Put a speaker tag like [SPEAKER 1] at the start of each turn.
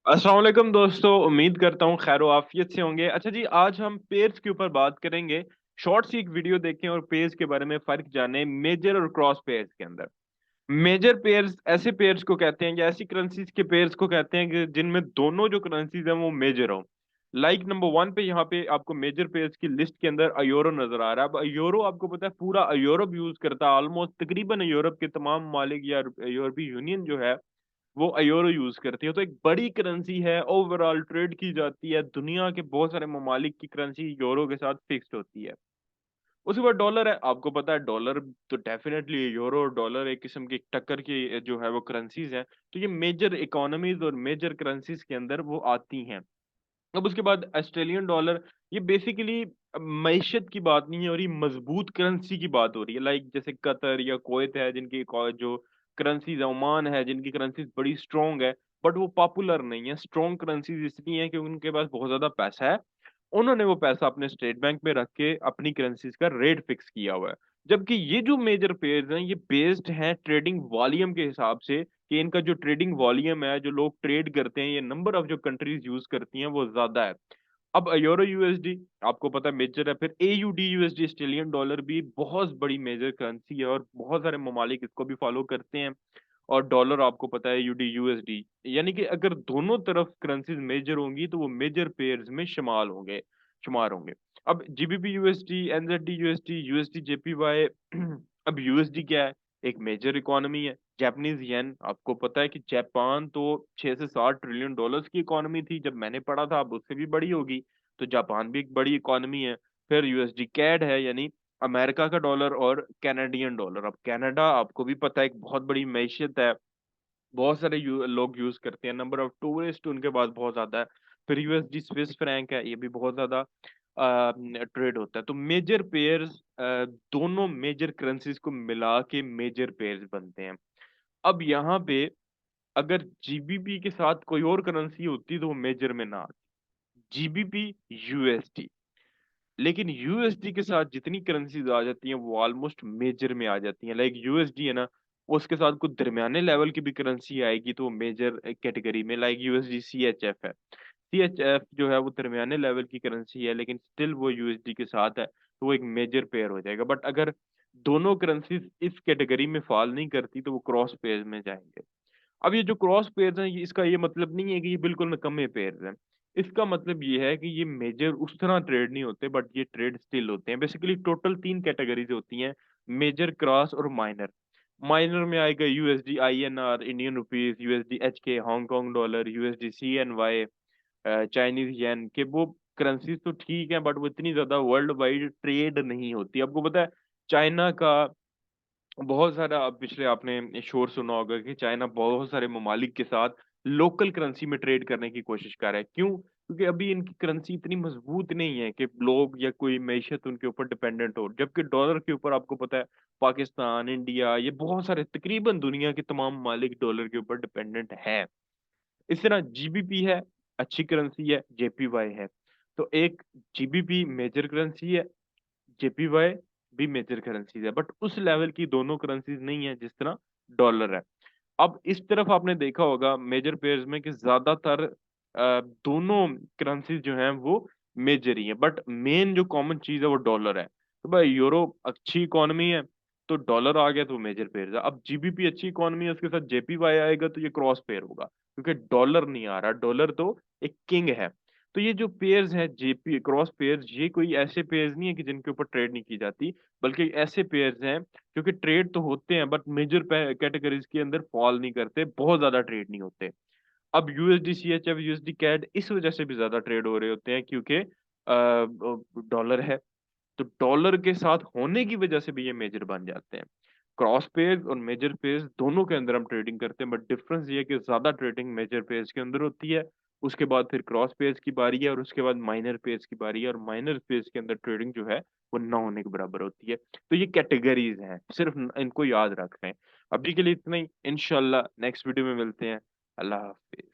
[SPEAKER 1] अस्सलाम वालेकुम दोस्तों, उम्मीद करता हूँ खैर आफियत से होंगे। अच्छा जी, आज हम पेयर्स के ऊपर बात करेंगे। शॉर्ट सी एक वीडियो देखें और पेयर्स के बारे में फर्क जानें मेजर और क्रॉस पेयर्स के अंदर। मेजर पेयर्स ऐसे पेयर्स को कहते हैं या ऐसी करेंसीज के पेयर्स को कहते हैं कि जिनमें दोनों जो करेंसीज हैं वो मेजर हो। लाइक नंबर वन पे यहाँ पे आपको मेजर पेयर्स की लिस्ट के अंदर अयूरो नजर आ रहा है। अब अयूरो आपको पता है पूरा यूरोप यूज करता है, ऑलमोस्ट तकरीबन यूरोप के तमाम ममालिक या यूरोपीय यूनियन जो है वो यूरो यूज करती है। तो एक बड़ी करेंसी है, ओवरऑल ट्रेड की जाती है, दुनिया के बहुत सारे ममालिक की करेंसी यूरो के साथ फिक्स्ड होती है। उसके बाद डॉलर है, आपको पता है डॉलर तो डेफिनेटली यूरो और डॉलर एक किस्म की टक्कर की जो है वो करेंसीज हैं। तो ये मेजर इकोनॉमीज और मेजर करेंसीज के अंदर वो आती हैं। अब उसके बाद ऑस्ट्रेलियन डॉलर, ये बेसिकली मईशत की बात नहीं है और ये मजबूत करेंसी की बात हो रही है। लाइक जैसे कतर या कुवैत है जिनकी जो करेंसीज, ओमान है जिनकी करेंसीज बड़ी स्ट्रांग है, बट वो पॉपुलर नहीं है। स्ट्रांग करेंसीज इसलिए है कि उनके पास बहुत ज्यादा पैसा है, उन्होंने वो पैसा अपने स्टेट बैंक में रख के अपनी करेंसीज का रेट फिक्स किया हुआ है। जबकि ये जो मेजर पेयर्स हैं ये बेस्ड हैं ट्रेडिंग वॉल्यूम के हिसाब से, कि इनका जो ट्रेडिंग वॉल्यूम है, जो लोग ट्रेड करते हैं, ये नंबर ऑफ जो कंट्रीज यूज करती हैं वो ज्यादा है। अब यूरो यूएसडी आपको पता है मेजर है, फिर एयूडी यूएसडी ऑस्ट्रेलियन डॉलर भी बहुत बड़ी मेजर करेंसी है और बहुत सारे ममालिक इसको भी फॉलो करते हैं। और डॉलर आपको पता है यूडी यूएसडी, यानी कि अगर दोनों तरफ करेंसीज मेजर होंगी तो वो मेजर पेयर्स में शुमार होंगे। अब GBP USD, NZD USD, USD JPY अब यूएसडी क्या है? एक मेजर इकोनॉमी है। जापानीज येन, आपको पता है कि जापान तो 6 से 7 ट्रिलियन डॉलर्स की इकोनॉमी थी जब मैंने पढ़ा था, अब उससे भी बड़ी होगी। तो जापान भी एक बड़ी इकोनॉमी है। फिर यूएसडी कैड है, यानी अमेरिका का डॉलर, और कैनेडियन डॉलर। अब कनाडा आपको भी पता है एक बहुत बड़ी मैशियत है, बहुत सारे लोग यूज करते हैं, नंबर ऑफ टूरिस्ट उनके पास बहुत ज्यादा है। फिर यूएसडी स्विस फ्रैंक है, ये भी बहुत ज्यादा ट्रेड होता है। तो मेजर पेयर्स, दोनों मेजर करेंसीज को मिला के मेजर पेयर्स बनते हैं। अब यहाँ पे अगर जीबीपी के साथ कोई और करेंसी होती तो वो मेजर में ना आती। जीबीपी, यूएसडी, लेकिन यूएसडी के साथ जितनी करेंसीज आ जाती हैं वो ऑलमोस्ट मेजर में आ जाती हैं। लाइक यूएसडी है ना, उसके साथ कुछ दरमियाने लेवल की भी करेंसी आएगी तो वो मेजर कैटेगरी में, लाइक यूएसडी सीएचएफ है। सीएचएफ जो है वो दरमियाने लेवल की करेंसी है लेकिन स्टिल वो यूएसडी के साथ है, तो वो एक मेजर पेयर हो जाएगा। बट अगर दोनों करेंसीज इस कैटेगरी में फॉल नहीं करती तो वो क्रॉस पेयर में जाएंगे। अब ये जो क्रॉस पेयर्स हैं इसका ये मतलब नहीं है कि ये बिल्कुल नकम्मे पेयर्स हैं। इसका मतलब ये है कि ये मेजर उस तरह ट्रेड नहीं होते, बट ये ट्रेड स्टिल होते हैं। बेसिकली टोटल 3 कैटेगरीज होती हैं, मेजर, क्रॉस और माइनर। माइनर में आएगा USD INR, Indian rupees, USD HK, Hong Kong dollar, USD CNY, Chinese yen के। वो करेंसीज तो ठीक है बट वो इतनी ज्यादा वर्ल्ड वाइड ट्रेड नहीं होती। आपको पता है चाइना का बहुत सारा, अब पिछले आपने शोर सुना होगा कि चाइना बहुत सारे ममालिक के साथ लोकल करेंसी में ट्रेड करने की कोशिश कर रहा है। क्यों? क्योंकि अभी इनकी करेंसी इतनी मजबूत नहीं है कि लोग या कोई मैशत उनके ऊपर डिपेंडेंट हो। जबकि डॉलर के ऊपर आपको पता है पाकिस्तान, इंडिया, ये बहुत सारे तकरीबन दुनिया के तमाम ममालिक डॉलर के ऊपर डिपेंडेंट है। इस तरह जीबीपी है, अच्छी करेंसी है, जेपीवाई है। तो एक जीबीपी मेजर करेंसी है, जेपीवाई भी मेजर करेंसीज है, बट उस लेवल की दोनों करेंसीज नहीं है जिस तरह डॉलर है। अब इस तरफ आपने देखा होगा मेजर पेयर्स में कि ज्यादातर दोनों करेंसीज जो हैं वो मेजर ही है, बट मेन जो कॉमन चीज है वो डॉलर है। तो भाई यूरो अच्छी इकोनॉमी है तो डॉलर आ गया तो मेजर पेयर है। अब जीबीपी अच्छी इकोनॉमी है उसके साथ जेपीवाई आएगा तो ये क्रॉस पेयर होगा, क्योंकि डॉलर नहीं आ रहा, डॉलर तो एक किंग है। तो ये जो पेयर्स हैं जेपी क्रॉस पेयर्स, ये कोई ऐसे पेयर्स नहीं है कि जिनके ऊपर ट्रेड नहीं की जाती, बल्कि ऐसे पेयर्स हैं क्योंकि ट्रेड तो होते हैं बट मेजर कैटेगरीज के अंदर फॉल नहीं करते, बहुत ज्यादा ट्रेड नहीं होते। अब यूएसडी सीएचएफ, यूएसडी कैड इस वजह से भी ज्यादा ट्रेड हो रहे होते हैं क्योंकि डॉलर है। तो डॉलर के साथ होने की वजह से भी ये मेजर बन जाते हैं। क्रॉस पेज और मेजर पेज दोनों के अंदर हम ट्रेडिंग करते हैं, बट डिफरेंस ये है कि ज्यादा ट्रेडिंग मेजर पेज के अंदर होती है। उसके बाद फिर क्रॉस पेज की बारी है और उसके बाद माइनर पेज की बारी है, और माइनर पेज के अंदर ट्रेडिंग जो है वो ना होने के बराबर होती है। तो ये कैटेगरीज हैं, सिर्फ इनको याद रख रहे हैं। अभी के लिए इतना ही, इंशाल्लाह नेक्स्ट वीडियो में मिलते हैं। अल्लाह हाफिज।